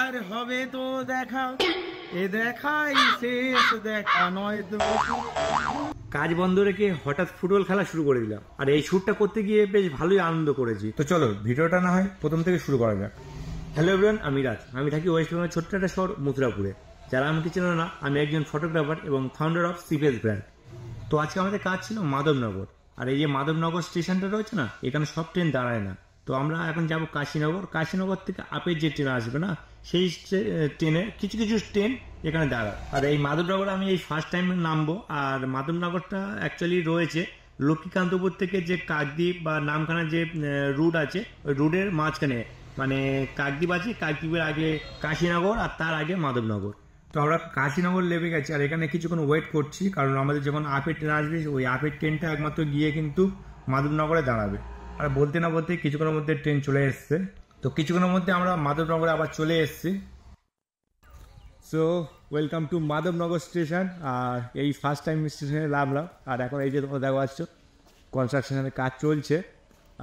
আর হবে তো দেখা, এ দেখাই শেষ দেখা নয় তো। কাজ বন্ধ রেখে হঠাৎ ফুটবল খেলা শুরু করে দিলাম, আর এই শ্যুটটা করতে গিয়ে বেশ ভালোই আনন্দ করেছি। তো চলো ভিডিওটা না হয় প্রথম থেকে শুরু করা যাক। হ্যালো এভরিওয়ান, আমি রাজ। আমি থাকি ওয়েস্ট বেঙ্গলের ছোট্ট একটা শহর মথুরাপুরে। যারা আমাকে চেনো না, আমি একজন ফটোগ্রাফার এবং ফাউন্ডার অফ সিপিএস ব্র্যান্ড। তো আজকে আমাদের কাজ ছিল মাধবনগর, আর এই যে মাধবনগর স্টেশনটা রয়েছে না, এখানে সব ট্রেন দাঁড়ায় না। তো আমরা এখন যাব কাশীনগর। কাশীনগর থেকে আপের যে ট্রেন আসবে না, সেই ট্রেনে কিছু কিছু ট্রেন এখানে দাঁড়ায়। আর এই মাধবনগর আমি এই ফার্স্ট টাইম নামবো। আর মাধবনগরটা অ্যাকচুয়ালি রয়েছে লক্ষ্মীকান্তপুর থেকে যে কাকদ্বীপ বা নামখানা যে রুট আছে, ওই রুটের মাঝখানে, মানে কাকদ্বীপ আছে, কাকদ্বীপের আগে কাশীনগর আর তার আগে মাধবনগর। তো আমরা কাশীনগর লেবে গেছি, আর এখানে কিছুক্ষণ ওয়েট করছি, কারণ আমাদের যখন আপের ট্রেন আসবে ওই আপের ট্রেনটা একমাত্র গিয়ে কিন্তু মাধবনগরে দাঁড়াবে। আর বলতে না বলতে কিছুক্ষণের মধ্যে ট্রেন চলে এসছে। তো কিছুক্ষণের মধ্যে আমরা মাধবনগরে আবার চলে এসেছি। So welcome to Madhabnagar station. আর এই ফার্স্ট টাইম স্টেশনে নামলাম, আর এখন এই যে তোমরা দেখো পাচ্ছ কনস্ট্রাকশনের কাজ চলছে।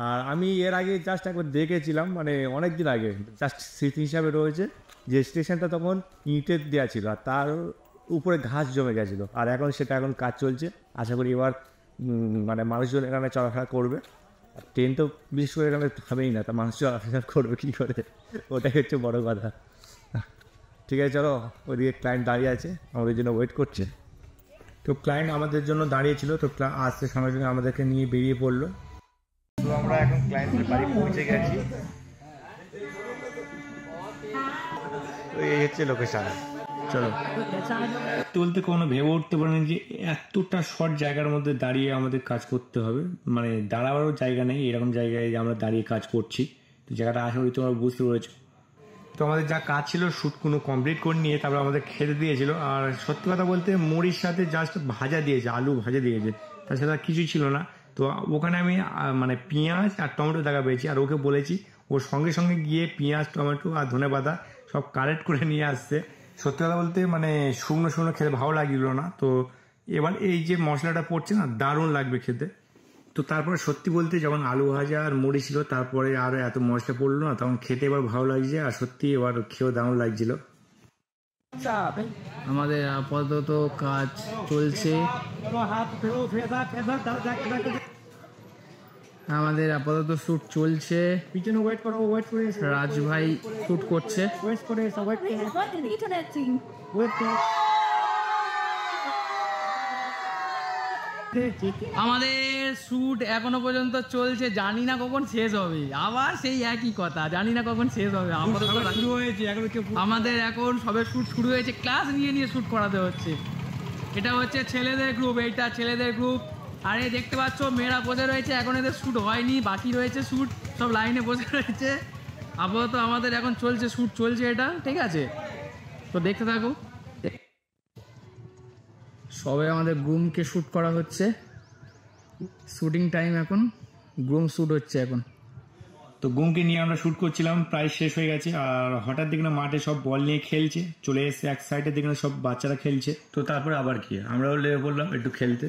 আর আমি এর আগে জাস্ট একবার দেখেছিলাম, মানে অনেক দিন আগে, জাস্ট স্মৃতি হিসাবে রয়েছে যে স্টেশনটা তখন ইটের দেওয়া ছিল আর তার উপরে ঘাস জমে গেছিলো। আর এখন সেটা এখন কাজ চলছে। আশা করি এবার মানে মানুষজন এখানে চলাফেরা করবে। আর ট্রেন তো বিশেষ করে এখানে হবেই না, তা মানুষ চলাফেরা করবে কী করে, ওটাই হচ্ছে বড় কথা। ঠিক আছে, চলো, ওইদিকে ক্লায়েন্ট দাঁড়িয়ে আছে, আমাদের জন্য ওয়েট করছে। তো ক্লায়েন্ট আমাদের জন্য দাঁড়িয়েছিল, তো আসতে সঙ্গে সঙ্গে আমাদেরকে নিয়ে বেরিয়ে পড়লো। তো আমরা এখন ক্লায়েন্টের বাড়ি পৌঁছে গেছি। তো এই হচ্ছে লোকেশন। চলো, তুলতে কোনো ভেবে উঠতে পারেন যে এতটা শর্ট জায়গার মধ্যে দাঁড়িয়ে আমাদের কাজ করতে হবে, মানে দাঁড়াবারও জায়গা নেই, এরকম জায়গায় আমরা দাঁড়িয়ে কাজ করছি। তো জায়গাটা আশা করি তোমরা বুঝতে পেরেছো। তো আমাদের যা কাজ ছিল শ্যুট কোনো কমপ্লিট করে নিয়ে তারপর আমাদের খেতে দিয়েছিল। আর সত্যি কথা বলতে মুড়ির সাথে জাস্ট ভাজা দিয়েছে, আলু ভাজা দিয়েছে, তাছাড়া কিছুই ছিল না। তো ওখানে আমি মানে পেঁয়াজ আর টমেটো দেখা পেয়েছি, আর ওকে বলেছি ওর সঙ্গে সঙ্গে গিয়ে পেঁয়াজ, টমেটো আর ধনেপাতা সব কালেক্ট করে নিয়ে আসছে। সত্যি কথা বলতে মানে শুকনো শুকনো খেতে ভালো লাগছিল না। তো এবার এই যে মশলাটা পড়ছে না, দারুণ লাগবে খেতে। তো তারপরে সত্যি বলতে যখন আলু ভাজা আর মুড়ি ছিল, তারপরে আর এত মশলা পড়লো না, তখন খেতে এবার ভালো লাগছে। আর সত্যি এবার খেয়েও দারুণ লাগছিল। আমাদের আপাতত কাজ চলছে, আমাদের আপাতত শ্যুট চলছে। পিছনে ওয়েট করো, ওয়েট করে রাজ ভাই শ্যুট করছে। আমাদের শ্যুট এখনো পর্যন্ত চলছে, জানি না কখন শেষ হবে। আবার সেই একই কথা, জানি না কখন শেষ হবে। আমাদের এখন সবে শ্যুট শুরু হয়েছে, ক্লাস নিয়ে নিয়ে শ্যুট করাতে হচ্ছে। এটা হচ্ছে ছেলেদের গ্রুপ, এইটা ছেলেদের গ্রুপ। আর এই দেখতে পাচ্ছ মেয়েরা বসে রয়েছে, এখন এদের শ্যুট হয়নি, বাকি রয়েছে শ্যুট, সব লাইনে বসে রয়েছে। আপাতত আমাদের এখন চলছে, শ্যুট চলছে এটা, ঠিক আছে? তো দেখতে থাকো। সবে আমাদের গ্রুমকে শ্যুট করা হচ্ছে, শ্যুটিং টাইম এখন, গ্রুম শ্যুট হচ্ছে এখন। তো গুমকে নিয়ে আমরা শ্যুট করছিলাম, প্রায় শেষ হয়ে গেছে। আর হঠাৎ দেখি না মাঠে সব বল নিয়ে খেলছে, চলে এসছে এক সাইডে, দেখি না সব বাচ্চারা খেলছে। তো তারপরে আবার কি, আমরাও লেগে পড়লাম একটু খেলতে।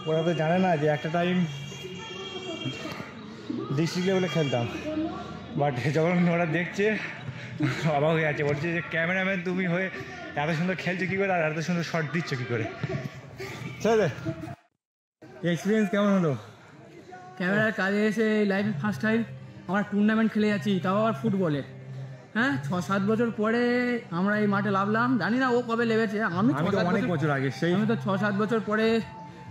ওরা তো জানে না যে একটা টাইম ডিস্ট্রিক্ট লেভেলে খেলতাম, বাট যখন ওরা দেখছে অবাক হয়ে আছে, বলছে যে ক্যামেরাম্যান তুমি হয়ে এত সুন্দর খেলছো কী করে, আর এত সুন্দর শট দিচ্ছ কী করে। চলে এক্সপিরিয়েন্স কেমন হলো? ক্যামেরার কাজে এসে লাইফে ফার্স্ট টাইম আমরা টুর্নামেন্ট খেলে যাচ্ছি, তাও আবার ফুটবলে। হ্যাঁ, 6-7 বছর পরে আমরা এই মাঠে নামলাম। জানি না ও কবে লেগেছে, আমি তো অনেক বছর আগে, সেই আমি তো 6-7 বছর পরে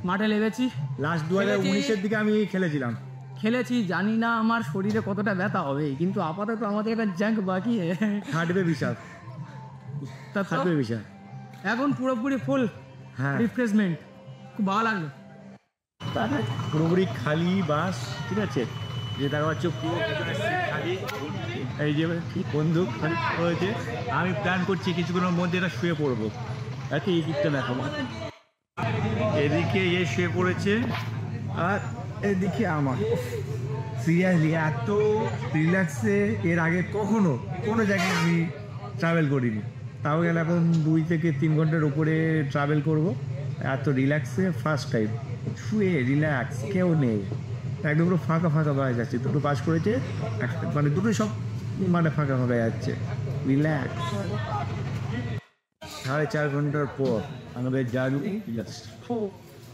মাঠে লেগেছি। লাস্ট 2019-এর দিকে আমি খেলেছি। জানি না আমার শরীরে কতটা ব্যথা হবে, কিন্তু আপাতত আমাদের একটা জ্যাঙ্ক বাকি, হাঁটবে বিশাল, হাঁটবে বিশাল। এখন পুরোপুরি ফুল রিফ্রেশমেন্ট, খুব ভালো লাগলো। পুরোপুরি খালি বাস, ঠিক আছে, যে দেখা পাচ্ছ পুরো খালি। এই যে বন্দুক খালি হয়েছে, আমি প্ল্যান করছি কিছুক্ষণের মধ্যে এটা শুয়ে পড়বো। একে এই দিকটা দেখাবো, এদিকে এ শুয়ে পড়েছে, আর এদিকে আমার। সিরিয়াসলি এত রিল্যাক্সে এর আগে কখনো কোনো জায়গায় আমি ট্রাভেল করিনি, তাও গেলে এখন 2 থেকে 3 ঘন্টার উপরে ট্রাভেল করব। এত রিল্যাক্সে ফার্স্ট টাইম, শুয়ে রিল্যাক্স, কেউ নেই, একদম পুরো ফাঁকা ফাঁকা পাওয়া যাচ্ছে। দুটো বাস করেছে, মানে দুটো সব মানে ফাঁকা ফাঁকা যাচ্ছে, রিল্যাক্স। 4.5 ঘন্টার পর আমাদের জাদু,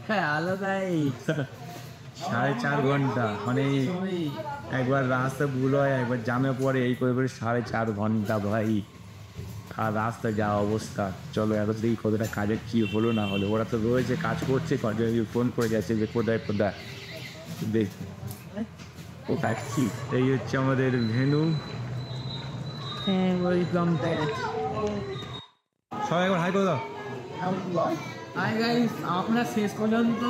হ্যাঁ আলাদাই। 4.5 ঘন্টা মানে একবার রাস্তা ভুল হয়, একবার জামে পড়ে, এই করে করে 4.5 ঘন্টা ভাই। আর রাস্তা যা অবস্থা। চলো এত দেখি কতটা কাজের কী হলো না হলো। ওরা তো রয়েছে, কাজ করছে, ফোন করে যাচ্ছে যে কোথায় কোথায় দেখ কোথায় কি। এই হচ্ছে আমাদের ভেনু। সবাই একবার হাই করে দাও। হাই গাইস, আমরা শেষ পর্যন্ত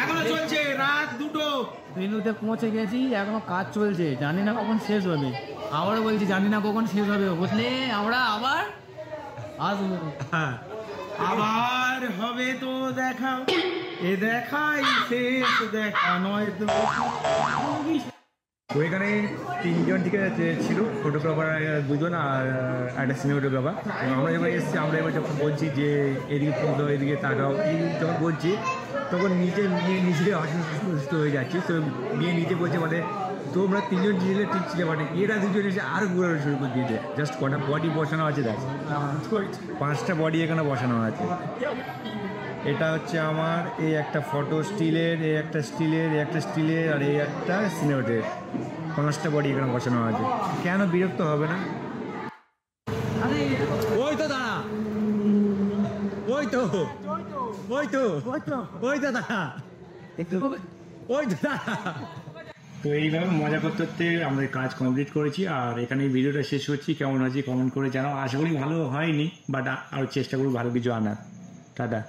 এখনো চলছে, রাত 2টো ভেন্যুতে পৌঁছে গেছি, এখনো কাজ চলছে, জানি না কখন শেষ হবে। আবারও বলছি জানি না কখন শেষ হবে, বুঝলে আমরা আবার আসবো। হ্যাঁ, আবার হবে তো দেখা, এ দেখাই শেষ দেখা নয় তো। ওইখানে 3জন ঠিক আছে ছিল, ফটোগ্রাফার 2জন আর একটা সিনেমাটোগ্রাফার। আমরা যখন এসেছি, আমরা এবার যখন বলছি যে এদিকে তুলতো, এদিকে তাকাও, এই যখন বলছি তখন নিচে নিয়ে নিজে অসুস্থ হয়ে যাচ্ছি। তো নিয়ে নিচে বলছে মানে তোমরা 3জন ছিলে ঠিক ছিলে, মানে এরা 2জন এসে আরও ঘুরানো শুরু করে দিয়েছে। জাস্ট কটা বডি বসানো আছে, দেখ 5টা বডি এখানে বসানো আছে। এটা হচ্ছে আমার এই একটা ফটো স্টিলের, এই একটা স্টিলের, এই একটা স্টিলের, আর এই একটা সিনেমাটের। 5টা বডি এখানে বসানো আছে। কেন বিরক্ত হবে না? ওই তো দাঁড়া, ওই তো ওই তো ওই তো দাঁড়া, ওই তো দাঁড়া। তো এইভাবে মজা করতে করতে আমাদের কাজ কমপ্লিট করেছি। আর এখানে ভিডিওটা শেষ করছি। কেমন হয়েছে কমেন্ট করে জানাও। আশা করি ভালো হয়নি, বাট আরও চেষ্টা করব ভালো কিছু আনার। টাটা।